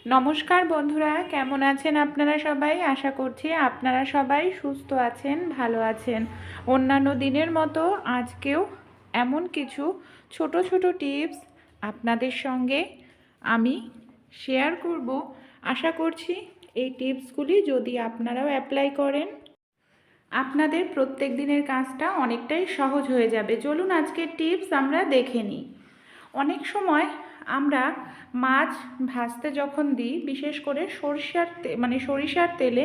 নমস্কার বন্ধুরা, কেমন আছেন আপনারা সবাই? আশা করছি আপনারা সবাই সুস্থ আছেন, ভালো আছেন। অন্যান্য দিনের মতো আজকেও এমন কিছু ছোট ছোট টিপস আপনাদের সঙ্গে আমি শেয়ার করব। আশা করছি এই টিপসগুলি যদি আপনারাও অ্যাপ্লাই করেন, আপনাদের প্রত্যেক দিনের কাজটা অনেকটাই সহজ হয়ে যাবে। চলুন আজকের টিপস আমরা দেখে নিই। অনেক সময় আমরা মাছ ভাজতে যখন দিই, বিশেষ করে সরিষার তেলে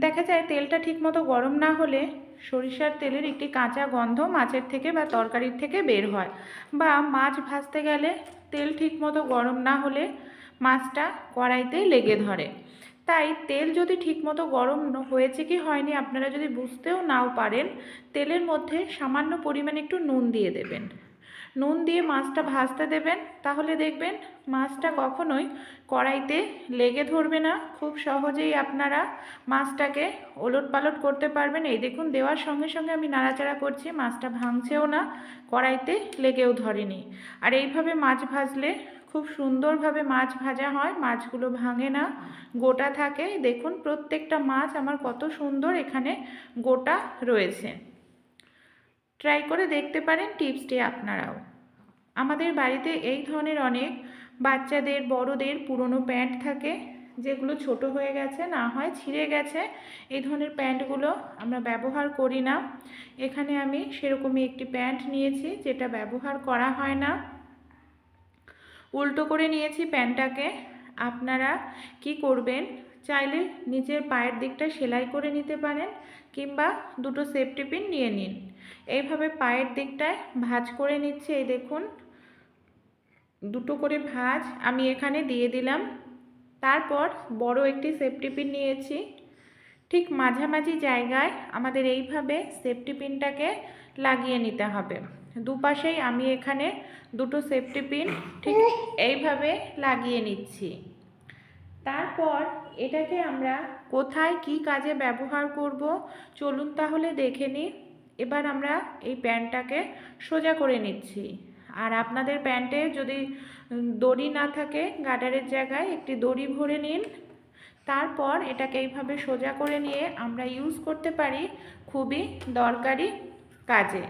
দেখা যায় তেলটা ঠিকমতো গরম না হলে সরিষার তেলের একটি কাঁচা গন্ধ মাছের থেকে বা তরকারির থেকে বের হয়, বা মাছ ভাজতে গেলে তেল ঠিকমতো গরম না হলে মাছটা কড়াইতে লেগে ধরে। তাই তেল যদি ঠিকমতো গরম হয়েছে কি হয়নি আপনারা যদি বুঝতেও নাও পারেন, তেলের মধ্যে সামান্য পরিমাণে একটু নুন দিয়ে দেবেন। নুন দিয়ে মাছটা ভাজতে দেবেন, তাহলে দেখবেন মাছটা কখনোই কড়াইতে লেগে ধরবে না। খুব সহজেই আপনারা মাছটাকে ওলটপালট করতে পারবেন। এই দেখুন, দেওয়ার সঙ্গে সঙ্গে আমি নাড়াচাড়া করছি, মাছটা ভাঙছেও না, কড়াইতে লেগেও ধরেনি। আর এইভাবে মাছ ভাজলে খুব সুন্দরভাবে মাছ ভাজা হয়, মাছগুলো ভাঙে না, গোটা থাকে। দেখুন প্রত্যেকটা মাছ আমার কত সুন্দর এখানে গোটা রয়েছে। ট্রাই করে দেখতে পারেন টিপসটি আপনারাও। আমাদের বাড়িতে এই ধরনের অনেক বাচ্চাদের, বড়দের পুরনো প্যান্ট থাকে, যেগুলো ছোট হয়ে গেছে, না হয় ছিঁড়ে গেছে। এই ধরনের প্যান্টগুলো আমরা ব্যবহার করি না। এখানে আমি সেরকমই একটি প্যান্ট নিয়েছি যেটা ব্যবহার করা হয় না, উল্টো করে নিয়েছি প্যান্টটাকে। আপনারা কি করবেন, চাইলে নিচের পায়ের দিকটা সেলাই করে নিতে পারেন, কিংবা দুটো সেফটি পিন নিয়ে নিন। এইভাবে পায়ের দিকটায় ভাঁজ করে নিচ্ছে। এই দেখুন, দুটো করে ভাঁজ আমি এখানে দিয়ে দিলাম। তারপর বড় একটি সেফটি পিন নিয়েছি, ঠিক মাঝামাঝি জায়গায় আমাদের এইভাবে সেফটি পিনটাকে লাগিয়ে নিতে হবে। দুপাশেই আমি এখানে দুটো সেফটি পিন ঠিক এইভাবে লাগিয়ে নিচ্ছি। তারপর এটাকে আমরা কোথায় কি কাজে ব্যবহার করব চলুন তাহলে দেখে নিই। এবার আমরা এই প্যান্টটাকে সোজা করে নিচ্ছি। আর আপনাদের প্যান্টে যদি দড়ি না থাকে, গার্ডারের জায়গায় একটি দড়ি ভরে নিন। তারপর এটাকে এইভাবে সোজা করে নিয়ে আমরা ইউজ করতে পারি খুবই দরকারি কাজে।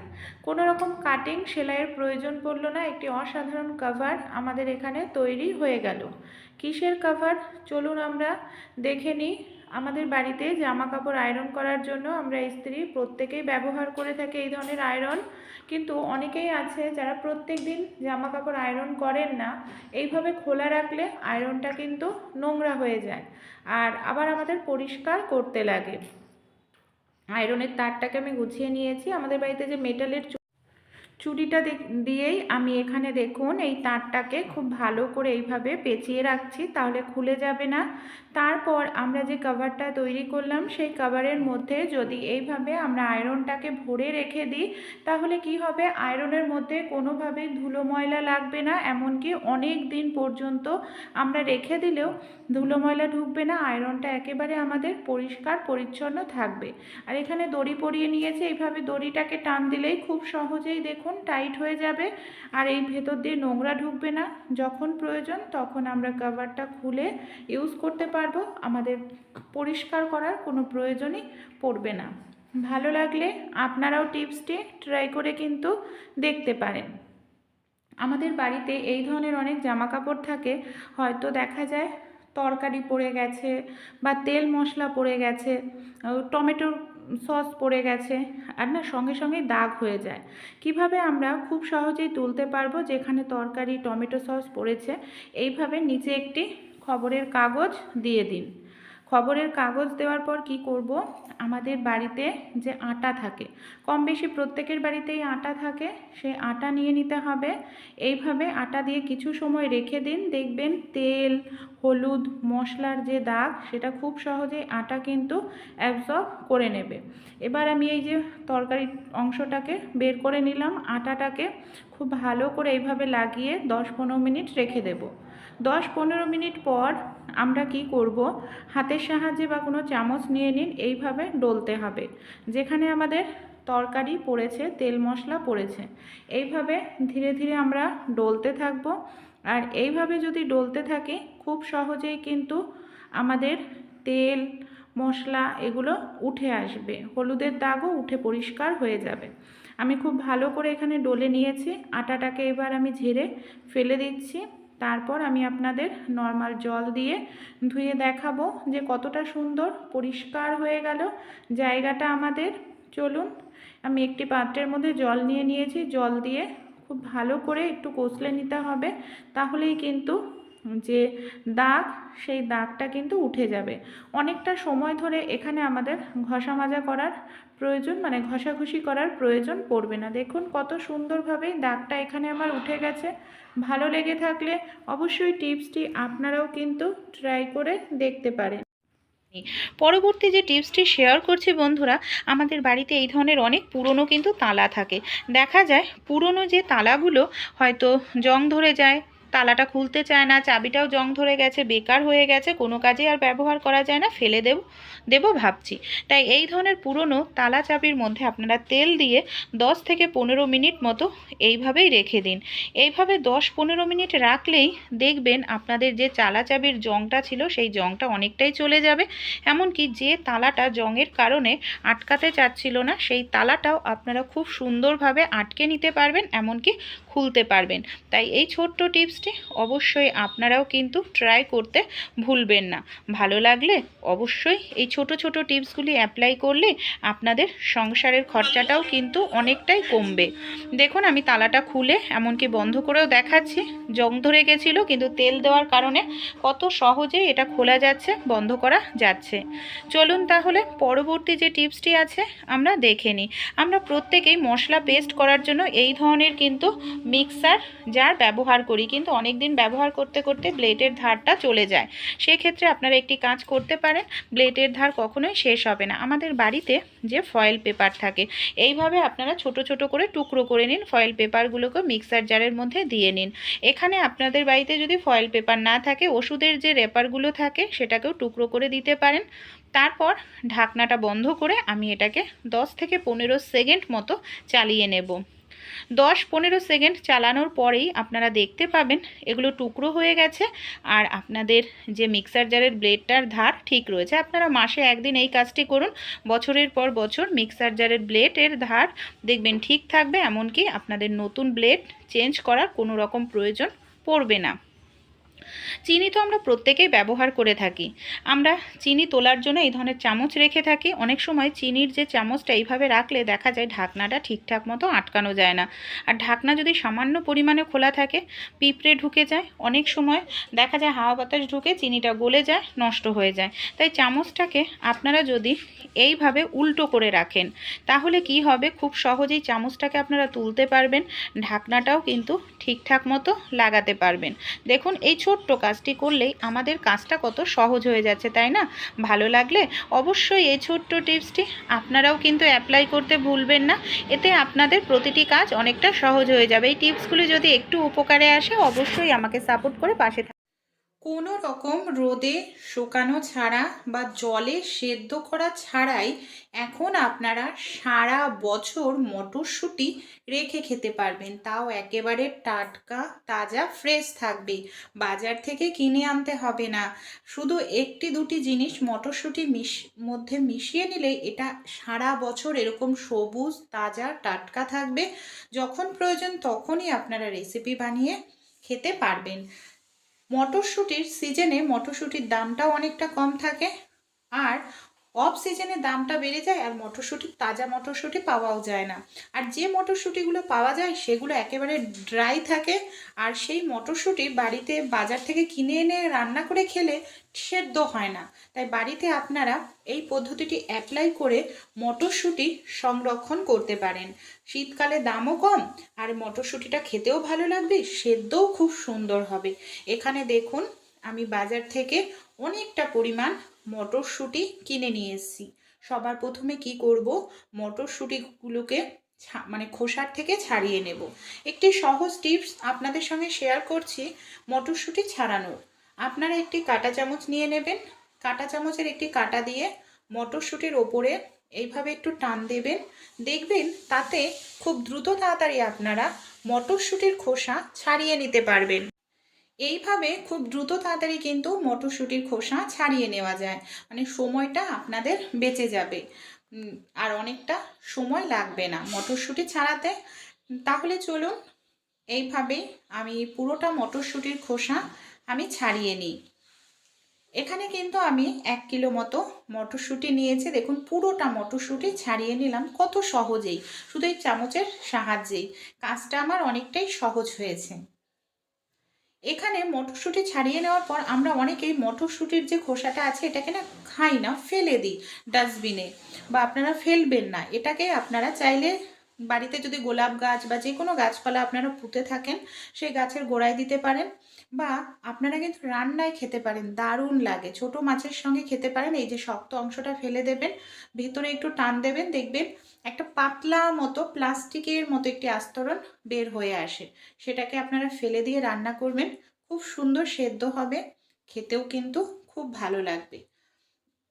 কোনো রকম কাটিং সেলাইয়ের প্রয়োজন পড়লো না, একটি অসাধারণ কভার আমাদের এখানে তৈরি হয়ে গেল। কিসের কভার চলুন আমরা দেখে নিই। আমাদের বাড়িতে জামা কাপড় আয়রন করার জন্য আমরা স্ত্রী প্রত্যেকেই ব্যবহার করে থাকি এই ধরনের আয়রন, কিন্তু অনেকেই আছে যারা প্রত্যেক দিন জামা কাপড় আয়রন করেন না। এইভাবে খোলা রাখলে আয়রনটা কিন্তু নোংরা হয়ে যায়, আর আবার আমাদের পরিষ্কার করতে লাগে। আয়রনের তারটাকে আমি গুছিয়ে নিয়েছি। আমাদের বাড়িতে যে মেটালের চুড়িটা দিয়েই আমি এখানে দেখুন এই তারটাকে খুব ভালো করে এইভাবে পেঁচিয়ে রাখছি, তাহলে খুলে যাবে না। তারপর আমরা যে কভারটা তৈরি করলাম সেই কভারের মধ্যে যদি এইভাবে আমরা আয়রনটাকে ভরে রেখে দিই, তাহলে কি হবে, আয়রনের মধ্যে কোনোভাবে ধুলো ময়লা লাগবে না। এমনকি অনেক দিন পর্যন্ত আমরা রেখে দিলেও ধুলো ময়লা ঢুকবে না, আয়রনটা একেবারে আমাদের পরিষ্কার পরিচ্ছন্ন থাকবে। আর এখানে দড়ি পরিয়ে নিয়েছে, এইভাবে দড়িটাকে টান দিলেই খুব সহজেই দেখুন টাইট হয়ে যাবে, আর এই ভেতর দিয়ে নোংরা ঢুকবে না। যখন প্রয়োজন তখন আমরা কভারটা খুলে ইউজ করতে পারবো, আমাদের পরিষ্কার করার কোনো প্রয়োজনই পড়বে না। ভালো লাগলে আপনারাও টিপসটি ট্রাই করে কিন্তু দেখতে পারেন। আমাদের বাড়িতে এই ধরনের অনেক জামা কাপড় থাকে, হয়তো দেখা যায় তরকারি পড়ে গেছে, বা তেল মশলা পড়ে গেছে, টমেটোর সস পড়ে গেছে, আর না সঙ্গে সঙ্গেই দাগ হয়ে যায়। কিভাবে আমরা খুব সহজেই তুলতে পারবো যেখানে তরকারি টমেটো সস পড়েছে? এইভাবে নিচে একটি খবরের কাগজ দিয়ে দিন। খবরের কাগজ দেওয়ার পর কি করব, আমাদের বাড়িতে যে আটা থাকে, কম বেশি প্রত্যেকের বাড়িতেই আটা থাকে, সেই আটা নিয়ে নিতে হবে। এইভাবে আটা দিয়ে কিছু সময় রেখে দিন, দেখবেন তেল, হলুদ, মশলার যে দাগ সেটা খুব সহজেই আটা কিন্তু অ্যাবজর্ব করে নেবে। এবার আমি এই যে তরকারির অংশটাকে বের করে নিলাম, আটাটাকে খুব ভালো করে এইভাবে লাগিয়ে 10-15 মিনিট রেখে দেব। 10-15 মিনিট পর আমরা কি করব, হাতের সাহায্যে বা কোনো চামচ নিয়ে নিন, এইভাবে ডলতে হবে যেখানে আমাদের তরকারি পড়েছে, তেল মশলা পড়েছে। এইভাবে ধীরে ধীরে আমরা ডলতে থাকব। আর এইভাবে যদি ডলতে থাকি, খুব খুব সহজেই কিন্তু আমাদের তেল মশলা এগুলো উঠে আসবে, হলুদের দাগও উঠে পরিষ্কার হয়ে যাবে। আমি খুব ভালো করে এখানে ডলে নিয়েছি। আটাটাকে এবার আমি ঝেড়ে ফেলে দিচ্ছি। তারপর আমি আপনাদের নর্মাল জল দিয়ে ধুয়ে দেখাবো যে কতটা সুন্দর পরিষ্কার হয়ে গেল জায়গাটা আমাদের। চলুন, আমি একটি পাত্রের মধ্যে জল নিয়ে নিয়েছি। জল দিয়ে খুব ভালো করে একটু কষলে নিতে হবে, তাহলেই কিন্তু যে দাগ সেই দাগটা কিন্তু উঠে যাবে। অনেকটা সময় ধরে এখানে আমাদের ঘষা মাজা করার প্রয়োজন, মানে ঘষাঘষি করার প্রয়োজন পড়বে না। দেখুন কত সুন্দরভাবে দাগটা এখানে আমার উঠে গেছে। ভালো লেগে থাকলে অবশ্যই টিপসটি আপনারাও কিন্তু ট্রাই করে দেখতে পারেন। পরবর্তী যে টিপসটি শেয়ার করছি বন্ধুরা, আমাদের বাড়িতে এই ধরনের অনেক পুরনো কিন্তু তালা থাকে। দেখা যায় পুরনো যে তালাগুলো হয়তো জং ধরে যায়, তালাটা খুলতে চায় না, চাবিটাও জং ধরে গেছে, বেকার হয়ে গেছে, কোনো কাজে আর ব্যবহার করা যায় না, ফেলে দেবো ভাবছি। তাই এই ধরনের পুরনো তালা চাবির মধ্যে আপনারা তেল দিয়ে 10 থেকে 15 মিনিট মতো এইভাবেই রেখে দিন। এইভাবে 10-15 মিনিট রাখলেই দেখবেন আপনাদের যে চালা চাবির জংটা ছিল সেই জংটা অনেকটাই চলে যাবে। এমনকি যে তালাটা জংয়ের কারণে আটকাতে চাচ্ছিল না, সেই তালাটাও আপনারা খুব সুন্দরভাবে আটকে নিতে পারবেন, এমনকি খুলতে পারবেন। তাই এই ছোট্ট টিপসটি অবশ্যই আপনারাও কিন্তু ট্রাই করতে ভুলবেন না। ভালো লাগলে অবশ্যই এই ছোট ছোট টিপসগুলি অ্যাপ্লাই করলে আপনাদের সংসারের খরচাটাও কিন্তু অনেকটাই কমবে। দেখুন আমি তালাটা খুলে এমনকি বন্ধ করেও দেখাচ্ছি। জং ধরে গেছিলো, কিন্তু তেল দেওয়ার কারণে কত সহজে এটা খোলা যাচ্ছে, বন্ধ করা যাচ্ছে। চলুন তাহলে পরবর্তী যে টিপসটি আছে আমরা দেখে নিই। আমরা প্রত্যেকেই মশলা পেস্ট করার জন্য এই ধরনের কিন্তু মিক্সার জার ব্যবহার করি, কিন্তু অনেক দিন ব্যবহার করতে করতে ব্লেডের ধারটা চলে যায়। সেক্ষেত্রে আপনারা একটি কাজ করতে পারেন, ব্লেডের ধার কখনোই শেষ হবে না। আমাদের বাড়িতে যে ফয়েল পেপার থাকে, এইভাবে আপনারা ছোট ছোট করে টুকরো করে নিন। ফয়েল পেপারগুলোকে মিক্সার জারের মধ্যে দিয়ে নিন। এখানে আপনাদের বাড়িতে যদি ফয়েল পেপার না থাকে, ওষুধের যে র্যাপারগুলো থাকে সেটাকেও টুকরো করে দিতে পারেন। তারপর ঢাকনাটা বন্ধ করে আমি এটাকে 10 থেকে 15 সেকেন্ড মতো চালিয়ে নেব। 10-15 সেকেন্ড চালানোর পরেই আপনারা দেখতে পাবেন এগুলো টুকরো হয়ে গেছে, আর আপনাদের যে মিক্সার জারের ব্লেডটার ধার ঠিক রয়েছে। আপনারা মাসে একদিন এই কাজটি করুন, বছরের পর বছর মিক্সার জারের ব্লেডের ধার দেখবেন ঠিক থাকবে, এমনকি আপনাদের নতুন ব্লেড চেঞ্জ করার কোনো রকম প্রয়োজন পড়বে না। চিনি তো আমরা প্রত্যেকেই ব্যবহার করে থাকি। আমরা চিনি তোলার জন্য এই ধরনের চামচ রেখে থাকি। অনেক সময় চিনির যে চামচটা এইভাবে রাখলে দেখা যায় ঢাকনাটা ঠিকঠাক মতো আটকানো যায় না। আর ঢাকনা যদি সামান্য পরিমাণে খোলা থাকে, পিঁপড়ে ঢুকে যায়, অনেক সময় দেখা যায় হাওয়া বাতাস ঢুকে চিনিটা গলে যায়, নষ্ট হয়ে যায়। তাই চামচটাকে আপনারা যদি এইভাবে উল্টো করে রাখেন, তাহলে কি হবে, খুব সহজেই চামচটাকে আপনারা তুলতে পারবেন, ঢাকনাটাও কিন্তু ঠিকঠাক মতো লাগাতে পারবেন। দেখুন এই ছোট্ট কাজটি করলেই আমাদের কাজটা কত সহজ হয়ে যাচ্ছে, তাই না? ভালো লাগলে অবশ্যই এই ছোট্ট টিপসটি আপনারাও কিন্তু অ্যাপ্লাই করতে ভুলবেন না। এতে আপনাদের প্রতিটি কাজ অনেকটা সহজ হয়ে যাবে। এই টিপসগুলি যদি একটু উপকারে আসে অবশ্যই আমাকে সাপোর্ট করে পাশে থাকবেন। কোনো রকম রোদে শুকানো ছাড়া বা জলে সেদ্ধ করা ছাড়াই এখন আপনারা সারা বছর মটরশুঁটি রেখে খেতে পারবেন, তাও একেবারে টাটকা তাজা ফ্রেশ থাকবে। বাজার থেকে কিনে আনতে হবে না। শুধু একটি দুটি জিনিস মটরশুঁটি মধ্যে মিশিয়ে নিলেই এটা সারা বছর এরকম সবুজ তাজা টাটকা থাকবে। যখন প্রয়োজন তখনই আপনারা রেসিপি বানিয়ে খেতে পারবেন। মটরশুঁটির সিজনে মটরশুঁটির দামটাও অনেকটা কম থাকে, আর অফ সিজনে দামটা বেড়ে যায়, আর মটরশুঁটির তাজা মটরশুঁটি পাওয়াও যায় না। আর যে মটরশুঁটিগুলো পাওয়া যায় সেগুলো একেবারে ড্রাই থাকে, আর সেই মটরশুঁটি বাড়িতে বাজার থেকে কিনে এনে রান্না করে খেলে সেদ্ধ হয় না। তাই বাড়িতে আপনারা এই পদ্ধতিটি অ্যাপ্লাই করে মটরশুঁটি সংরক্ষণ করতে পারেন। শীতকালে দামও কম, আর মটরশুঁটিটা খেতেও ভালো লাগবে, সেদ্ধও খুব সুন্দর হবে। এখানে দেখুন আমি বাজার থেকে অনেকটা পরিমাণ মটরশুঁটি কিনে নিয়ে এসেছি। সবার প্রথমে কি করব, মটরশুঁটিগুলোকে মানে খোসার থেকে ছাড়িয়ে নেব। একটি সহজ টিপস আপনাদের সঙ্গে শেয়ার করছি মটরশুঁটি ছাড়ানোর। আপনারা একটি কাঁটা চামচ নিয়ে নেবেন। কাঁটা চামচের একটি কাঁটা দিয়ে মটরশুঁটির ওপরে এইভাবে একটু টান দেবেন। দেখবেন তাতে খুব দ্রুত তাড়াতাড়ি আপনারা মটরশুঁটির খোসা ছাড়িয়ে নিতে পারবেন। এইভাবে খুব দ্রুত তাড়াতাড়ি কিন্তু মটরশুঁটির খোসা ছাড়িয়ে নেওয়া যায়, মানে সময়টা আপনাদের বেঁচে যাবে আর অনেকটা সময় লাগবে না মটরশুঁটি ছাড়াতে। তাহলে চলুন এইভাবেই আমি পুরোটা মটরশুঁটির খোসা আমি ছাড়িয়ে নিই। এখানে কিন্তু আমি 1 কিলো মতো মটরশুঁটি নিয়েছি। দেখুন পুরোটা মটরশুঁটি ছাড়িয়ে নিলাম কত সহজেই, শুধু এই চামচের সাহায্যেই কাজটা আমার অনেকটাই সহজ হয়েছে। এখানে মটরশুঁটি ছাড়িয়ে নেওয়ার পর আমরা অনেকেই মটরশুঁটির যে খোসাটা আছে এটাকে না খাই না, ফেলে দিই ডাস্টবিনে, বা আপনারা ফেলবেন না। এটাকে আপনারা চাইলে বাড়িতে যদি গোলাপ গাছ বা যে কোনো গাছপালা আপনারা পুঁতে থাকেন সেই গাছের গোড়ায় দিতে পারেন, বা আপনারা কিন্তু রান্নায় খেতে পারেন, দারুণ লাগে। ছোট মাছের সঙ্গে খেতে পারেন। এই যে শক্ত অংশটা ফেলে দেবেন, ভেতরে একটু টান দেবেন, দেখবেন একটা পাতলা মতো প্লাস্টিকের মতো একটি আস্তরণ বের হয়ে আসে। সেটাকে আপনারা ফেলে দিয়ে রান্না করবেন, খুব সুন্দর সেদ্ধ হবে, খেতেও কিন্তু খুব ভালো লাগবে।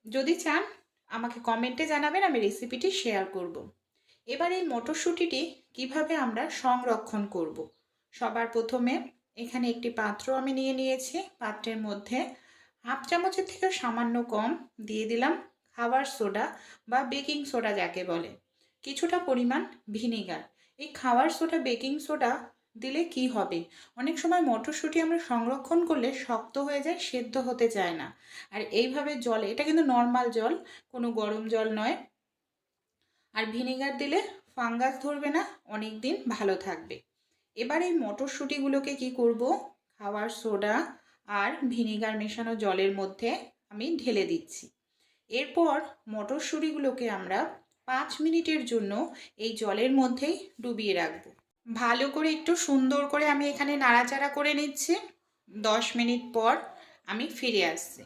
যদি চান আমাকে কমেন্টে জানাবেন, আমি রেসিপিটি শেয়ার করব। এবার এই মটরশুঁটিটি কিভাবে আমরা সংরক্ষণ করব। সবার প্রথমে এখানে একটি পাত্র আমি নিয়ে নিয়েছি। পাত্রের মধ্যে হাফ চামচের থেকে সামান্য কম দিয়ে দিলাম খাবার সোডা বা বেকিং সোডা যাকে বলে, কিছুটা পরিমাণ ভিনিগার। এই খাবার সোডা বেকিং সোডা দিলে কি হবে, অনেক সময় মটরশুঁটি আমরা সংরক্ষণ করলে শক্ত হয়ে যায়, সেদ্ধ হতে চায় না। আর এইভাবে জলে, এটা কিন্তু নর্মাল জল, কোনো গরম জল নয়, আর ভিনেগার দিলে ফাঙ্গাস ধরবে না, অনেক দিন ভালো থাকবে। এবার এই মটরশুঁটিগুলোকে কি করব, খাবার সোডা আর ভিনেগার মেশানো জলের মধ্যে আমি ঢেলে দিচ্ছি। এরপর মটরশুঁটিগুলোকে আমরা 5 মিনিটের জন্য এই জলের মধ্যেই ডুবিয়ে রাখবো। ভালো করে একটু সুন্দর করে আমি এখানে নাড়াচাড়া করে নিচ্ছি। 10 মিনিট পর আমি ফিরে আসছি।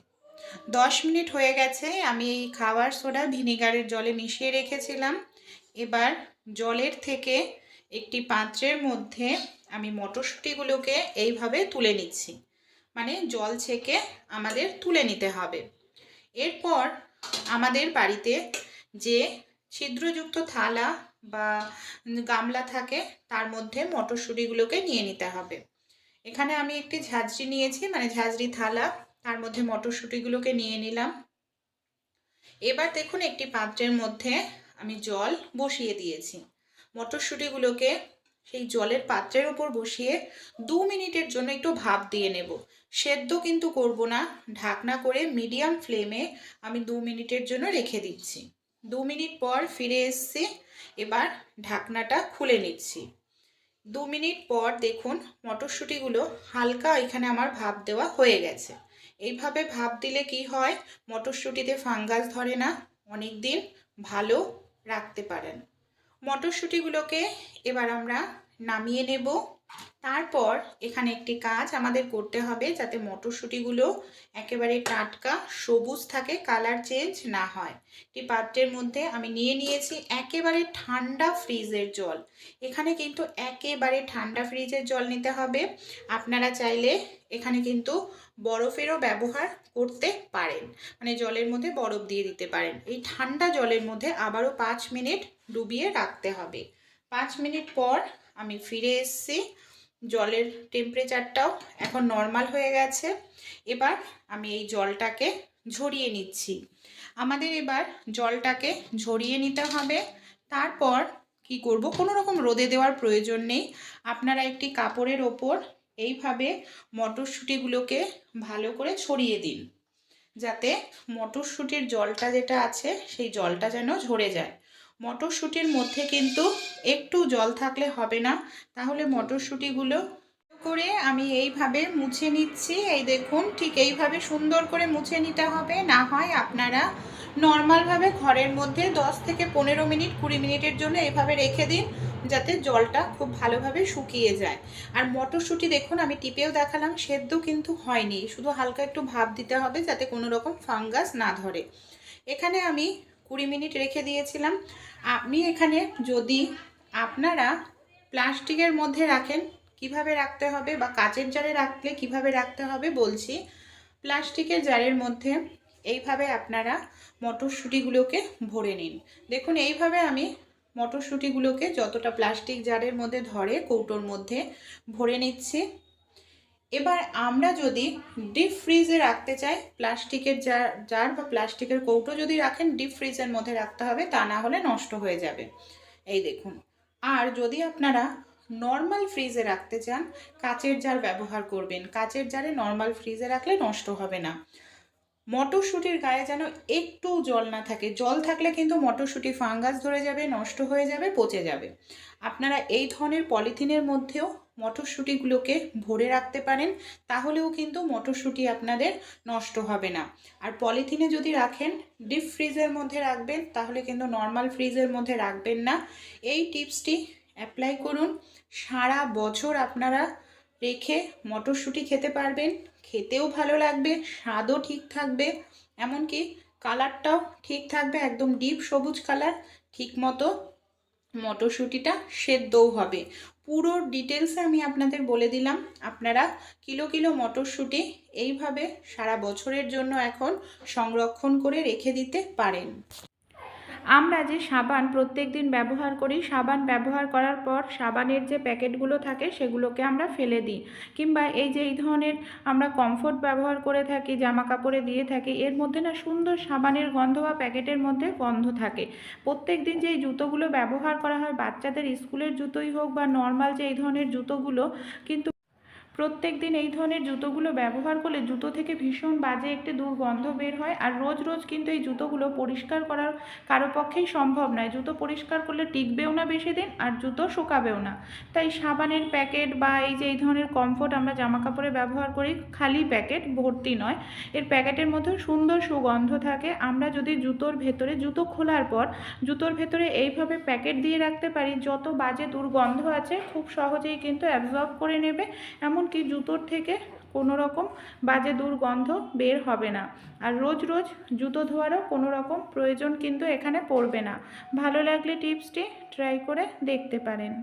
10 মিনিট হয়ে গেছে, আমি এই খাবার সোডা ভিনেগারের জলে মিশিয়ে রেখেছিলাম। এবার জলের থেকে একটি পাত্রের মধ্যে আমি মটরশুঁটিগুলোকে এইভাবে তুলে নিচ্ছি, মানে জল ছেঁকে আমাদের তুলে নিতে হবে। এরপর আমাদের বাড়িতে যে ছিদ্রযুক্ত থালা বা গামলা থাকে তার মধ্যে মটরশুঁটিগুলোকে নিয়ে নিতে হবে। এখানে আমি একটি ঝাঁঝরি নিয়েছি, মানে ঝাঁঝরি থালা, তার মধ্যে মটরশুঁটিগুলোকে নিয়ে নিলাম। এবার দেখুন একটি পাত্রের মধ্যে আমি জল বসিয়ে দিয়েছি। মটরশুঁটিগুলোকে সেই জলের পাত্রের উপর বসিয়ে 2 মিনিটের জন্য একটু ভাপ দিয়ে নেব। সেদ্ধ কিন্তু করব না, ঢাকনা করে মিডিয়াম ফ্লেমে আমি 2 মিনিটের জন্য রেখে দিচ্ছি। 2 মিনিট পর ফিরে এসেছি। এবার ঢাকনাটা খুলে নিচ্ছি। 2 মিনিট পর দেখুন মটরশুঁটিগুলো হালকা এখানে আমার ভাপ দেওয়া হয়ে গেছে। এইভাবে ভাপ দিলে কি হয়, মটরশুঁটিতে ফাঙ্গাস ধরে না, অনেক দিন ভালো রাখতে পারেন। মটরশুঁটিগুলোকে এবার আমরা নামিয়ে নেব। তারপর এখানে একটি কাজ আমাদের করতে হবে, যাতে মটরশুঁটিগুলো একেবারে টাটকা সবুজ থাকে, কালার চেঞ্জ না হয়। একটি পাত্রের মধ্যে আমি নিয়ে নিয়েছি একেবারে ঠান্ডা ফ্রিজের জল। এখানে কিন্তু একেবারে ঠান্ডা ফ্রিজের জল নিতে হবে। আপনারা চাইলে এখানে কিন্তু বরফেরও ব্যবহার করতে পারেন, মানে জলের মধ্যে বরফ দিয়ে দিতে পারেন। এই ঠান্ডা জলের মধ্যে আবারও 5 মিনিট ডুবিয়ে রাখতে হবে। 5 মিনিট পর আমি ফিরে এসেছি। জলের টেম্পারেচারটাও এখন নর্মাল হয়ে গেছে। এবার আমি এই জলটাকে ঝরিয়ে নিচ্ছি। আমাদের এবার জলটাকে ঝরিয়ে নিতে হবে। তারপর কি করব, কোনো রকম রোদে দেওয়ার প্রয়োজন নেই। আপনারা একটি কাপড়ের ওপর এইভাবে মটরশুঁটিগুলোকে ভালো করে ছড়িয়ে দিন, যাতে মটরশুঁটির জলটা যেটা আছে সেই জলটা যেন ঝরে যায়। মটরশুঁটির মধ্যে কিন্তু একটু জল থাকলে হবে না, তাহলে মটরশুঁটিগুলো করে আমি এইভাবে মুছে নিচ্ছি। এই দেখুন ঠিক এইভাবে সুন্দর করে মুছে নিতে হবে, না হয় আপনারা নর্মালভাবে ঘরের মধ্যে 10 থেকে 15 মিনিট 20 মিনিটের জন্য এইভাবে রেখে দিন, যাতে জলটা খুব ভালোভাবে শুকিয়ে যায়। আর মটরশুঁটি দেখুন আমি টিপেও দেখালাম, সেদ্ধ কিন্তু হয়নি, শুধু হালকা একটু ভাপ দিতে হবে যাতে কোনো রকম ফাঙ্গাস না ধরে। এখানে আমি 20 মিনিট রেখে দিয়েছিলাম। আপনি এখানে যদি আপনারা প্লাস্টিকের মধ্যে রাখেন কিভাবে রাখতে হবে, বা কাচের জারে রাখলে কিভাবে রাখতে হবে বলছি। প্লাস্টিকের জারের মধ্যে এইভাবে আপনারা মটরশুঁটিগুলোকে ভরে নিন। দেখুন এইভাবে আমি মটরশুঁটিগুলোকে যতটা প্লাস্টিক জারের মধ্যে ধরে কৌটোর মধ্যে ভরে নিচ্ছি। এবার আমরা যদি ডিপ ফ্রিজে রাখতে চাই, প্লাস্টিকের জার বা প্লাস্টিকের কৌটো যদি রাখেন, ডিপ ফ্রিজের মধ্যে রাখতে হবে, তা না হলে নষ্ট হয়ে যাবে। এই দেখুন। আর যদি আপনারা নর্মাল ফ্রিজে রাখতে চান, কাচের জার ব্যবহার করবেন। কাচের জারে নর্মাল ফ্রিজে রাখলে নষ্ট হবে না। মটরশুঁটির গায়ে যেন একটু জল না থাকে। জল থাকলে কিন্তু মটরশুঁটি ফাঙ্গাস ধরে যাবে, নষ্ট হয়ে যাবে, পচে যাবে। আপনারা এই ধরনের পলিথিনের মধ্যেও মটরশুঁটিগুলোকে ভরে রাখতে পারেন, তাহলেও কিন্তু মটরশুঁটি আপনাদের নষ্ট হবে না। আর পলিথিনে যদি রাখেন, ডিপ ফ্রিজের মধ্যে রাখবেন, তাহলে কিন্তু নর্মাল ফ্রিজের মধ্যে রাখবেন না। এই টিপসটি অ্যাপ্লাই করুন, সারা বছর আপনারা রেখে মটরশুঁটি খেতে পারবেন। খেতেও ভালো লাগবে, স্বাদও ঠিক থাকবে, এমনকি কালারটাও ঠিক থাকবে, একদম ডিপ সবুজ কালার। ঠিক মতো মটরশুঁটিটা সেদ্ধও হবে। পুরো ডিটেলসে আমি আপনাদের বলে দিলাম। আপনারা কিলো কিলো মটরশুঁটি এইভাবে সারা বছরের জন্য এখন সংরক্ষণ করে রেখে দিতে পারেন। আমরা যে সাবান প্রত্যেক দিন ব্যবহার করি, সাবান ব্যবহার করার পর সাবানের যে প্যাকেটগুলো থাকে সেগুলোকে আমরা ফেলে দিই, কিংবা এই ধরনের আমরা কমফোর্ট ব্যবহার করে থাকি, জামা কাপড়ে দিয়ে থাকি, এর মধ্যে না সুন্দর সাবানের গন্ধ বা প্যাকেটের মধ্যে গন্ধ থাকে। প্রত্যেক দিন যে এই জুতোগুলো ব্যবহার করা হয়, বাচ্চাদের স্কুলের জুতোই হোক বা নর্মাল যে এই ধরনের জুতোগুলো, কিন্তু প্রত্যেক দিন এই ধরনের জুতোগুলো ব্যবহার করলে জুতো থেকে ভীষণ বাজে একটি দুর্গন্ধ বের হয়। আর রোজ রোজ কিন্তু এই জুতোগুলো পরিষ্কার করার কারো পক্ষেই সম্ভব নয়। জুতো পরিষ্কার করলে টিকবেও না বেশি দিন, আর জুতো শুকাবেও না। তাই সাবানের প্যাকেট বা এই ধরনের কমফোর্ট আমরা জামা কাপড়ে ব্যবহার করি, খালি প্যাকেট, ভর্তি নয়, এর প্যাকেটের মধ্যে সুন্দর সুগন্ধ থাকে। আমরা যদি জুতোর ভেতরে, জুতো খোলার পর জুতোর ভেতরে এইভাবে প্যাকেট দিয়ে রাখতে পারি, যত বাজে দুর্গন্ধ আছে খুব সহজেই কিন্তু অ্যাবজর্ব করে নেবে। এমনকি জুতোর থেকে কোনো রকম বাজে দুর্গন্ধ বের হবে না। আর রোজ রোজ জুতো ধোয়ারও কোনো রকম প্রয়োজন কিন্তু এখানে পড়বে না। ভালো লাগলে টিপসটি ট্রাই করে দেখতে পারেন।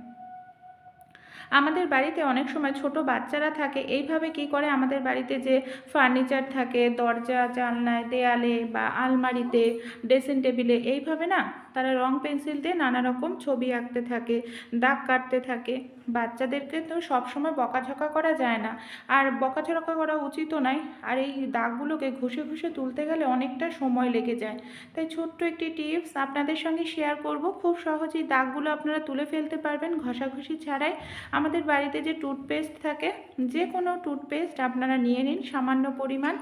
আমাদের বাড়িতে অনেক সময় ছোট বাচ্চারা থাকে, এইভাবে কি করে, আমাদের বাড়িতে যে ফার্নিচার থাকে, দরজা জানলায়, দেয়ালে বা আলমারিতে, ড্রেসিং টেবিলে, এইভাবে না তারা রং পেন্সিল দিয়ে নানা রকম ছবি আঁকতে থাকে, দাগ কাটতে থাকে। বাচ্চাদেরকে তো সবসময় বকাঝকা করা যায় না, আর বকাঝকা করা উচিতও নয়। আর এই দাগগুলোকে ঘষে ঘষে তুলতে গেলে অনেকটা সময় লেগে যায়। তাই ছোট্ট একটি টিপস আপনাদের সঙ্গে শেয়ার করব। খুব সহজেই দাগগুলো আপনারা তুলে ফেলতে পারবেন ঘষাঘষি ছাড়াই। আমাদের বাড়িতে যে টুথপেস্ট থাকে, যে কোনো টুথপেস্ট আপনারা নিয়ে নিন সামান্য পরিমাণ।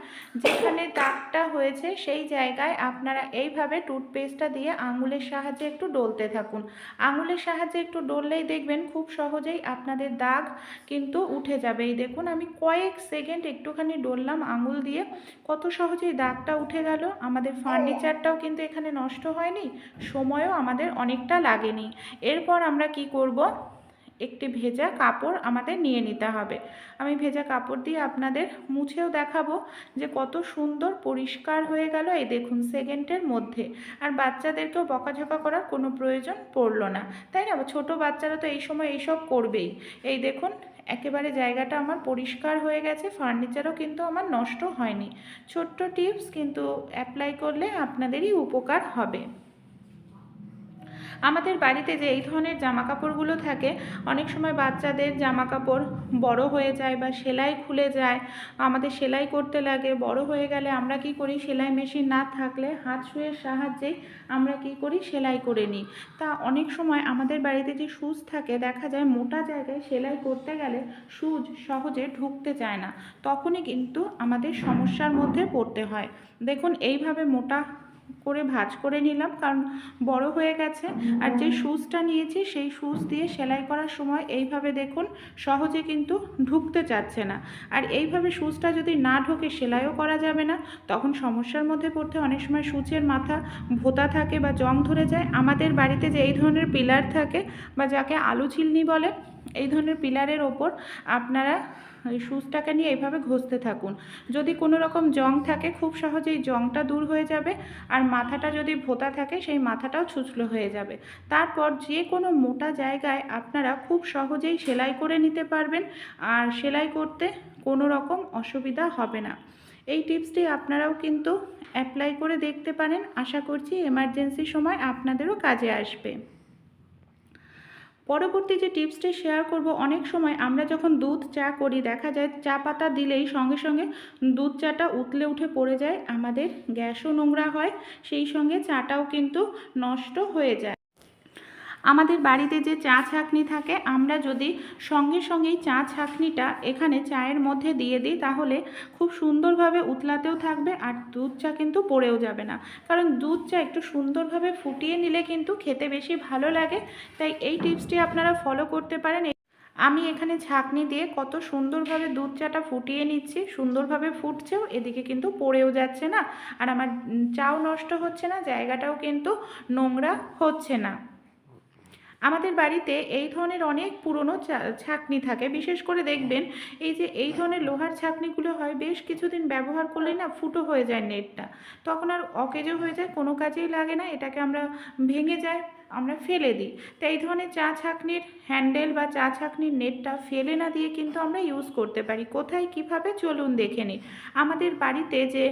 যেখানে দাগটা হয়েছে সেই জায়গায় আপনারা এইভাবে টুথপেস্টটা দিয়ে আঙুলের সাহায্যে একটু ডলতে থাকুন। আঙুলের সাহায্যে একটু ডললেই দেখবেন খুব সহজেই আপনাদের দাগ কিন্তু উঠে যাবে। এই দেখুন, আমি কয়েক সেকেন্ড একটুখানি ডললাম আঙুল দিয়ে, কত সহজেই দাগটা উঠে গেল। আমাদের ফার্নিচারটাও কিন্তু এখানে নষ্ট হয়নি, সময়ও আমাদের অনেকটা লাগেনি। এরপর আমরা কি করব, একটি ভেজা কাপড় আমাদের নিয়ে নিতে হবে। আমি ভেজা কাপড় দিয়ে আপনাদের মুছেও দেখাবো যে কত সুন্দর পরিষ্কার হয়ে গেল, এই দেখুন, সেকেন্ডের মধ্যে। আর বাচ্চাদেরকেও বকাঝকা করার কোনো প্রয়োজন পড়লো না, তাই না? ছোট বাচ্চারা তো এই সময় এইসব করবেই। এই দেখুন, একেবারে জায়গাটা আমার পরিষ্কার হয়ে গেছে, ফার্নিচারও কিন্তু আমার নষ্ট হয়নি। ছোট্ট টিপস, কিন্তু অ্যাপ্লাই করলে আপনাদেরই উপকার হবে। আমাদের বাড়িতে যে এই ধরনের জামা কাপড়গুলো থাকে, অনেক সময় বাচ্চাদের জামা কাপড় বড় হয়ে যায় বা সেলাই খুলে যায়, আমাদের সেলাই করতে লাগে। বড় হয়ে গেলে আমরা কি করি, সেলাই মেশিন না থাকলে হাত সুইয়ের সাহায্যেই আমরা কি করি, সেলাই করে নিই। তা অনেক সময় আমাদের বাড়িতে যে সুচ থাকে, দেখা যায় মোটা জায়গায় সেলাই করতে গেলে সুচ সহজে ঢুকতে চায় না, তখনই কিন্তু আমাদের সমস্যার মধ্যে পড়তে হয়। দেখুন, এইভাবে মোটা করে ভাঁজ করে নিলাম, কারণ বড় হয়ে গেছে। আর যে সুচটা নিয়েছি সেই সুচ দিয়ে সেলাই করার সময় এইভাবে দেখুন সহজে কিন্তু ঢুকতে চাচ্ছে না। আর এইভাবে সুচটা যদি না ঢোকে সেলাইও করা যাবে না, তখন সমস্যার মধ্যে পড়তে অনেক সময় সুচের মাথা ভোঁতা থাকে বা জং ধরে যায়। আমাদের বাড়িতে যে এই ধরনের পিলার থাকে বা যাকে আলু ছিলনি বলে, এই ধরনের পিলারের ওপর আপনারা এই সুচটাকে নিয়ে এইভাবে ঘষতে থাকুন। যদি কোনো রকম জং থাকে, খুব সহজেই জংটা দূর হয়ে যাবে। আর মাথাটা যদি ভোঁতা থাকে, সেই মাথাটাও ছুঁচলো হয়ে যাবে। তারপর যে কোনো মোটা জায়গায় আপনারা খুব সহজেই সেলাই করে নিতে পারবেন, আর সেলাই করতে কোনো রকম অসুবিধা হবে না। এই টিপসটি আপনারাও কিন্তু অ্যাপ্লাই করে দেখতে পারেন। আশা করছি এমার্জেন্সি সময় আপনাদেরও কাজে আসবে। পরবর্তী যে টিপসটি শেয়ার করব, অনেক সময় আমরা যখন দুধ চা করি দেখা যায় চা পাতা দিলেই সঙ্গে সঙ্গে দুধ চাটা উতলে উঠে পড়ে যায়, আমাদের গ্যাসও নোংরা হয়, সেই সঙ্গে চাটাও কিন্তু নষ্ট হয়ে যায়। আমাদের বাড়িতে যে চা ছাঁকনি থাকে, আমরা যদি সঙ্গে সঙ্গেই চা ছাঁকনিটা এখানে চায়ের মধ্যে দিয়ে দিই তাহলে খুব সুন্দরভাবে উতলাতেও থাকবে আর দুধ চা কিন্তু পড়েও যাবে না। কারণ দুধ চা একটু সুন্দরভাবে ফুটিয়ে নিলে কিন্তু খেতে বেশি ভালো লাগে। তাই এই টিপসটি আপনারা ফলো করতে পারেন। আমি এখানে ছাঁকনি দিয়ে কত সুন্দরভাবে দুধ চাটা ফুটিয়ে নিচ্ছি, সুন্দরভাবে ফুটছেও, এদিকে কিন্তু পড়েও যাচ্ছে না আর আমার চাও নষ্ট হচ্ছে না, জায়গাটাও কিন্তু নোংরা হচ্ছে না। আমাদের বাড়িতে এই ধরনের অনেক পুরনো ছাঁকনি থাকে, বিশেষ করে দেখবেন এই যে এই ধরনের লোহার ছাঁকনিগুলো হয় বেশ কিছুদিন ব্যবহার করলে না ফুটো হয়ে যায় নেটটা, তখন আর অকেজো হয়ে যায়, কোনো কাজেই লাগে না, এটাকে আমরা ভেঙে যায়, আমরা ফেলে দিই। তো এই ধরনের চা ছাঁকনির হ্যান্ডেল বা চা ছাঁকনির নেটটা ফেলে না দিয়ে কিন্তু আমরা ইউজ করতে পারি। কোথায় কিভাবে চলুন দেখে নিই। আমাদের বাড়িতে যে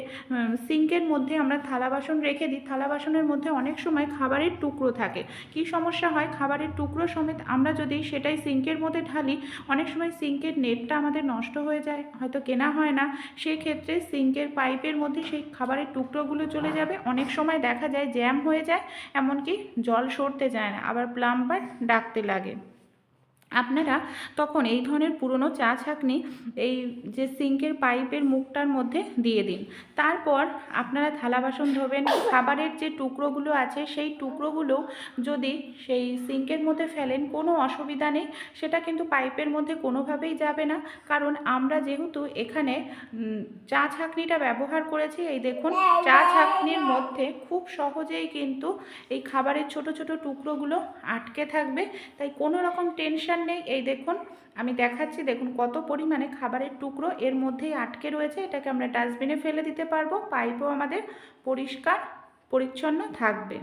সিঙ্কের মধ্যে আমরা থালা বাসন রেখে দিই, থালা বাসনের মধ্যে অনেক সময় খাবারের টুকরো থাকে। কি সমস্যা হয়, খাবারের টুকরো সমেত আমরা যদি সেটাই সিঙ্কের মধ্যে ঢালি, অনেক সময় সিঙ্কের নেটটা আমাদের নষ্ট হয়ে যায়, হয়তো কেনা হয় না, সেই ক্ষেত্রে সিঙ্কের পাইপের মধ্যে সেই খাবারের টুকরোগুলো চলে যাবে, অনেক সময় দেখা যায় জ্যাম হয়ে যায়, এমনকি জল সরতে যায় না, আবার প্লাম্বার ডাকতে লাগে। আপনারা তখন এই ধরনের পুরনো চা ছাঁকনি এই যে সিঙ্কের পাইপের মুখটার মধ্যে দিয়ে দিন। তারপর আপনারা থালা বাসন ধোবেন, খাবারের যে টুকরোগুলো আছে সেই টুকরোগুলো যদি সেই সিঙ্কের মধ্যে ফেলেন কোনো অসুবিধা নেই, সেটা কিন্তু পাইপের মধ্যে কোনোভাবেই যাবে না। কারণ আমরা যেহেতু এখানে চা ছাঁকনিটা ব্যবহার করেছি, এই দেখুন চা ছাঁকনির মধ্যে খুব সহজেই কিন্তু এই খাবারের ছোট ছোট টুকরোগুলো আটকে থাকবে, তাই কোনো রকম টেনশন নেই। এই দেখুন আমি দেখাচ্ছি, দেখুন কত পরিমাণে খাবারের টুকরো এর মধ্যেই আটকে রয়েছে, এটাকে আমরা ডাস্টবিনে ফেলে দিতে পারবো, পাইপও আমাদের পরিষ্কার পরিচ্ছন্ন থাকবে।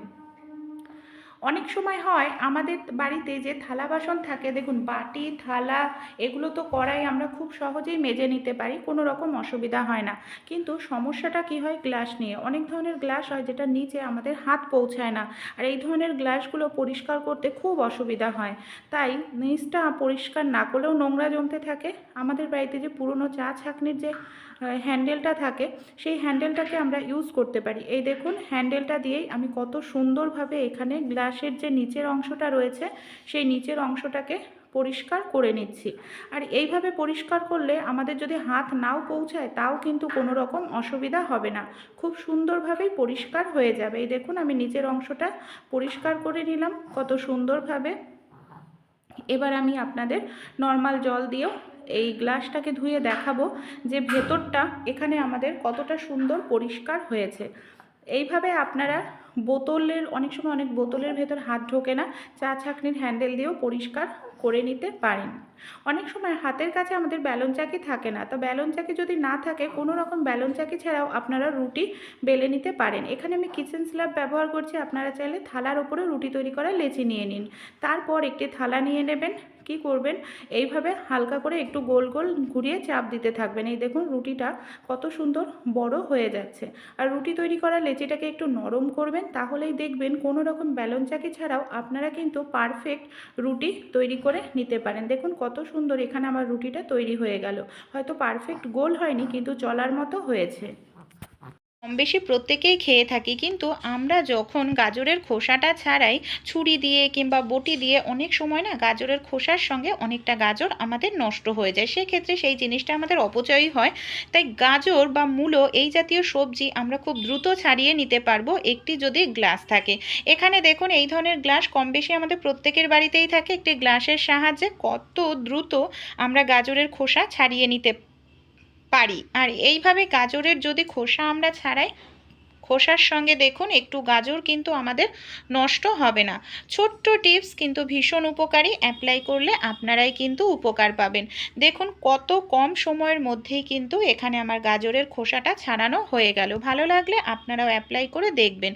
অনেক সময় হয় আমাদের বাড়িতে যে থালা বাসন থাকে, দেখুন বাটি থালা এগুলো তো কড়াই আমরা খুব সহজেই মেজে নিতে পারি, কোনো রকম অসুবিধা হয় না, কিন্তু সমস্যাটা কি হয় গ্লাস নিয়ে। অনেক ধরনের গ্লাস হয় যেটা নিচে আমাদের হাত পৌঁছায় না, আর এই ধরনের গ্লাসগুলো পরিষ্কার করতে খুব অসুবিধা হয়, তাই নিচটা পরিষ্কার না করলেও নোংরা জমতে থাকে। আমাদের বাড়িতে যে পুরনো চা ছাঁকনির যে হ্যান্ডেলটা থাকে, সেই হ্যান্ডেলটাকে আমরা ইউজ করতে পারি। এই দেখুন হ্যান্ডেলটা দিয়েই আমি কত সুন্দরভাবে এখানে গ্লাসের যে নিচের অংশটা রয়েছে সেই নিচের অংশটাকে পরিষ্কার করে নিচ্ছি। আর এইভাবে পরিষ্কার করলে আমাদের যদি হাত নাও পৌঁছায় তাও কিন্তু কোনো রকম অসুবিধা হবে না, খুব সুন্দরভাবেই পরিষ্কার হয়ে যাবে। এই দেখুন আমি নিচের অংশটা পরিষ্কার করে নিলাম কত সুন্দরভাবে। এবার আমি আপনাদের নর্মাল জল দিয়েও এই গ্লাসটাকে ধুয়ে দেখাবো যে ভেতরটা এখানে আমাদের কতটা সুন্দর পরিষ্কার হয়েছে। এইভাবে আপনারা বোতলের, অনেক সময় অনেক বোতলের ভেতর হাত ঢোকে না, চা ছাঁকনির হ্যান্ডেল দিয়েও পরিষ্কার করে নিতে পারেন। অনেক সময় হাতের কাছে আমাদের ব্যালন চাকি থাকে না, তো ব্যালন চাকি যদি না থাকে কোনো রকম ব্যালন চাকি ছাড়াও আপনারা রুটি বেলে নিতে পারেন। এখানে আমি কিচেন স্ল্যাব ব্যবহার করছি, আপনারা চাইলে থালার ওপরে রুটি তৈরি করা লেচি নিয়ে নিন। তারপর একটি থালা নিয়ে নেবেন, কি করবেন এইভাবে হালকা করে একটু গোল গোল ঘুরিয়ে চাপ দিতে থাকবেন। এই দেখুন রুটিটা কত সুন্দর বড় হয়ে যাচ্ছে। আর রুটি তৈরি করা লেচিটাকে একটু নরম করবেন, তাহলেই দেখবেন কোনো রকম ব্যালন চাকি ছাড়াও আপনারা কিন্তু পারফেক্ট রুটি তৈরি করে নিতে পারেন। দেখুন কত সুন্দর এখানে আমার রুটিটা তৈরি হয়ে গেল, হয়তো পারফেক্ট গোল হয়নি কিন্তু চলার মতো হয়েছে। কম বেশি প্রত্যেকেই খেয়ে থাকি, কিন্তু আমরা যখন গাজরের খোসাটা ছাড়াই ছুরি দিয়ে কিংবা বটি দিয়ে অনেক সময় না গাজরের খোসার সঙ্গে অনেকটা গাজর আমাদের নষ্ট হয়ে যায়, সেক্ষেত্রে সেই জিনিসটা আমাদের অপচয়ই হয়। তাই গাজর বা মূলো এই জাতীয় সবজি আমরা খুব দ্রুত ছাড়িয়ে নিতে পারবো একটি যদি গ্লাস থাকে। এখানে দেখুন এই ধরনের গ্লাস কম বেশি আমাদের প্রত্যেকের বাড়িতেই থাকে, একটি গ্লাসের সাহায্যে কত দ্রুত আমরা গাজরের খোসা ছাড়িয়ে নিতে পারি। আর এইভাবে গাজরের যদি খোসা আমরা ছাড়াই, খোসার সঙ্গে দেখুন একটু গাজর কিন্তু আমাদের নষ্ট হবে না। ছোট্ট টিপস কিন্তু ভীষণ উপকারী, অ্যাপ্লাই করলে আপনারাই কিন্তু উপকার পাবেন। দেখুন কত কম সময়ের মধ্যেই কিন্তু এখানে আমার গাজরের খোসাটা ছাড়ানো হয়ে গেল। ভালো লাগলে আপনারাও অ্যাপ্লাই করে দেখবেন।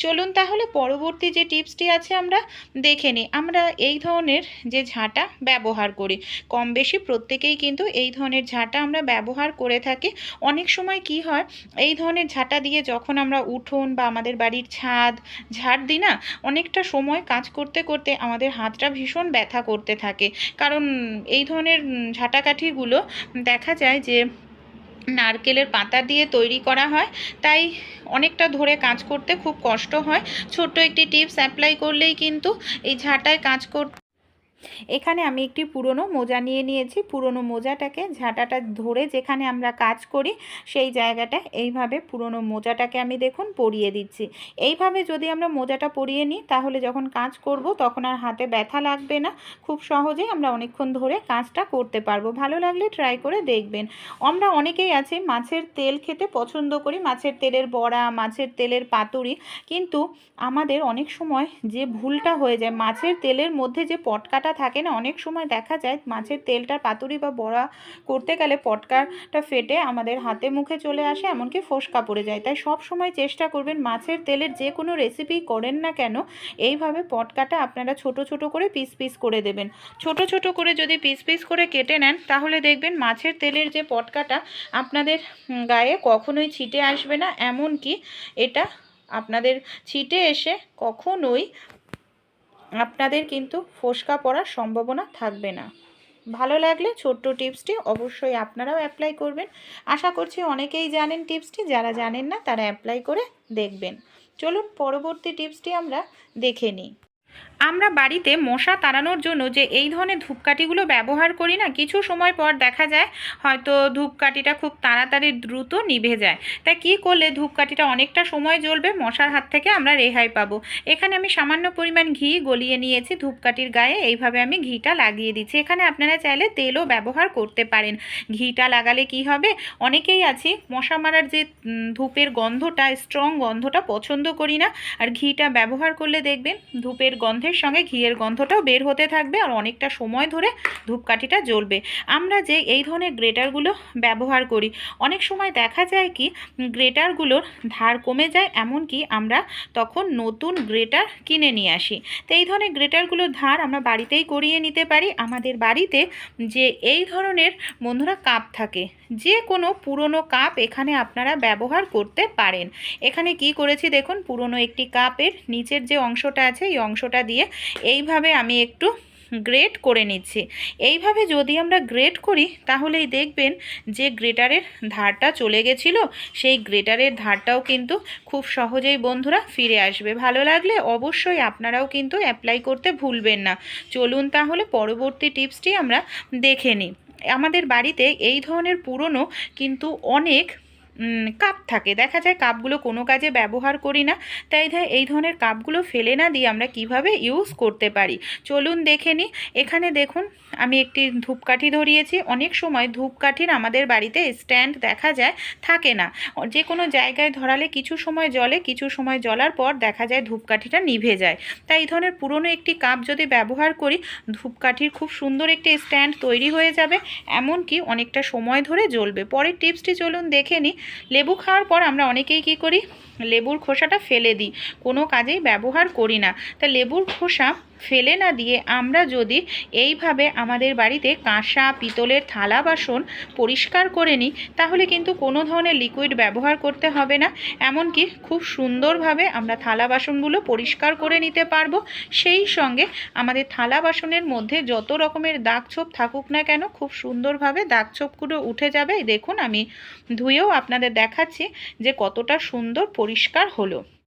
চলুন তাহলে পরবর্তী যে টিপসটি আছে আমরা দেখে নিই। আমরা এই ধরনের যে ঝাঁটা ব্যবহার করি, কম বেশি প্রত্যেকেই কিন্তু এই ধরনের ঝাঁটা আমরা ব্যবহার করে থাকি। অনেক সময় কি হয়, এই ধরনের ঝাঁটা দিয়ে যখন আমরা আমরা উঠোন বা আমাদের বাড়ির ছাদ ঝাড় দিই না, অনেকটা সময় কাজ করতে করতে আমাদের হাতটা ভীষণ ব্যথা করতে থাকে। কারণ এই ধরনের ঝাঁটাকাঠিগুলো দেখা যায় যে নারকেলের পাতা দিয়ে তৈরি করা হয়, তাই অনেকটা ধরে কাজ করতে খুব কষ্ট হয়। ছোট্ট একটি টিপস অ্যাপ্লাই করলেই কিন্তু এই ঝাঁটায় কাজ করতে। এখানে আমি একটি পুরনো মোজা নিয়ে নিয়েছি। পুরনো মোজাটাকে ঝাঁটাটা ধরে যেখানে আমরা কাজ করি সেই জায়গাটা এইভাবে পুরনো মোজাটাকে আমি দেখুন পরিয়ে দিচ্ছি। এইভাবে যদি আমরা মোজাটা পরিয়ে নিই তাহলে যখন কাজ করব তখন আর হাতে ব্যথা লাগবে না, খুব সহজেই আমরা অনেকক্ষণ ধরে কাজটা করতে পারবো। ভালো লাগলে ট্রাই করে দেখবেন। আমরা অনেকেই আছি মাছের তেল খেতে পছন্দ করি, মাছের তেলের বড়া, মাছের তেলের পাতুরি, কিন্তু আমাদের অনেক সময় যে ভুলটা হয়ে যায়, মাছের তেলের মধ্যে যে পটকাটা থাকে না, অনেক সময় দেখা যায় মাছের তেলটার পাতুরি বা বড়া করতে গেলে পটকাটা ফেটে আমাদের হাতে মুখে চলে আসে, এমনকি ফোসকা পড়ে যায়। তাই সব সময় চেষ্টা করবেন মাছের তেলের যে কোনো রেসিপি করেন না কেন এইভাবে পটকাটা আপনারা ছোট ছোট করে পিস পিস করে দেবেন। ছোট ছোট করে যদি পিস পিস করে কেটে নেন তাহলে দেখবেন মাছের তেলের যে পটকাটা আপনাদের গায়ে কখনোই ছিটে আসবে না, এমনকি এটা আপনাদের ছিটে এসে কখনোই আপনাদের কিন্তু ফোসকা পড়ার সম্ভাবনা থাকবে না। ভালো লাগলে ছোট্ট টিপসটি অবশ্যই আপনারাও অ্যাপ্লাই করবেন। আশা করছি অনেকেই জানেন টিপসটি, যারা জানেন না তারা অ্যাপ্লাই করে দেখবেন। চলুন পরবর্তী টিপসটি আমরা দেখে নিই। আমরা বাড়িতে মশা তাড়ানোর জন্য যে এই ধরনের ধূপকাঠিগুলো ব্যবহার করি না, কিছু সময় পর দেখা যায় হয়তো ধূপকাঠিটা খুব তাড়াতাড়ি দ্রুত নিভে যায়। তাই কী করলে ধূপকাঠিটা অনেকটা সময় জ্বলবে, মশার হাত থেকে আমরা রেহাই পাবো। এখানে আমি সামান্য পরিমাণ ঘি গলিয়ে নিয়েছি, ধূপকাঠির গায়ে এইভাবে আমি ঘিটা লাগিয়ে দিচ্ছি। এখানে আপনারা চাইলে তেলও ব্যবহার করতে পারেন। ঘিটা লাগালে কি হবে, অনেকেই আছি মশা মারার যে ধূপের গন্ধটা, স্ট্রং গন্ধটা পছন্দ করি না, আর ঘিটা ব্যবহার করলে দেখবেন ধূপের গন্ধের সঙ্গে ঘিয়ের গন্ধটাও বের হতে থাকবে আর অনেকটা সময় ধরে ধূপকাঠিটা জ্বলবে। আমরা যে এই ধরনের গ্রেটারগুলো ব্যবহার করি, অনেক সময় দেখা যায় কি গ্রেটারগুলোর ধার কমে যায়, এমনকি আমরা তখন নতুন গ্রেটার কিনে নিয়ে আসি। তো এই ধরনের গ্রেটারগুলোর ধার আমরা বাড়িতেই করিয়ে নিতে পারি। আমাদের বাড়িতে যে এই ধরনের বন্ধুরা কাপ থাকে, যে কোনো পুরনো কাপ এখানে আপনারা ব্যবহার করতে পারেন। এখানে কি করেছি দেখুন, পুরনো একটি কাপের নিচের যে অংশটা আছে এই অংশটা দিয়ে এইভাবে আমি একটু গ্রেট করে নিচ্ছি। এইভাবে যদি আমরা গ্রেট করি তাহলেই দেখবেন যে গ্রেটারের ধারটা চলে গেছিলো সেই গ্রেটারের ধারটাও কিন্তু খুব সহজেই বন্ধুরা ফিরে আসবে। ভালো লাগলে অবশ্যই আপনারাও কিন্তু অ্যাপ্লাই করতে ভুলবেন না। চলুন তাহলে পরবর্তী টিপসটি আমরা দেখে নিই। আমাদের বাড়িতে এই ধরনের পুরনো কিন্তু অনেক কাপ থাকে, দেখা যায় কাপগুলো কোনো কাজে ব্যবহার করি না, তাই এই ধরনের কাপগুলো ফেলে না দিয়ে আমরা কিভাবে ইউজ করতে পারি চলুন দেখে নিই। এখানে দেখুন আমি একটি ধূপকাঠি ধরিয়েছি। অনেক সময় ধূপকাঠির আমাদের বাড়িতে স্ট্যান্ড দেখা যায় থাকে না, যে কোনো জায়গায় ধরালে কিছু সময় জ্বলে, কিছু সময় জ্বলার পর দেখা যায় ধূপকাঠিটা নিভে যায়। তাই এই ধরনের পুরনো একটি কাপ যদি ব্যবহার করি ধূপকাঠির খুব সুন্দর একটি স্ট্যান্ড তৈরি হয়ে যাবে, এমনকি অনেকটা সময় ধরে জ্বলবে। পরের টিপসটি চলুন দেখে নিই। লেবু খাওয়ার পর আমরা অনেকেই কী করি, লেবুর খোসাটা ফেলে দিই, কোনো কাজেই ব্যবহার করি না। তা লেবুর খোসা ফেলে না দিয়ে আমরা যদি এইভাবে আমাদের বাড়িতে কাঁসা পিতলের থালা বাসন পরিষ্কার করে নিই তাহলে কিন্তু কোনো ধরনের লিকুইড ব্যবহার করতে হবে না, এমনকি খুব সুন্দরভাবে আমরা থালা বাসনগুলো পরিষ্কার করে নিতে পারবো। সেই সঙ্গে আমাদের থালা বাসনের মধ্যে যত রকমের দাগ ছোপ থাকুক না কেন খুব সুন্দরভাবে দাগ ছোপগুলো উঠে যাবে। দেখুন আমি ধুয়েও আপনাদের দেখাচ্ছি যে কতটা সুন্দর পরিষ্কার হলো।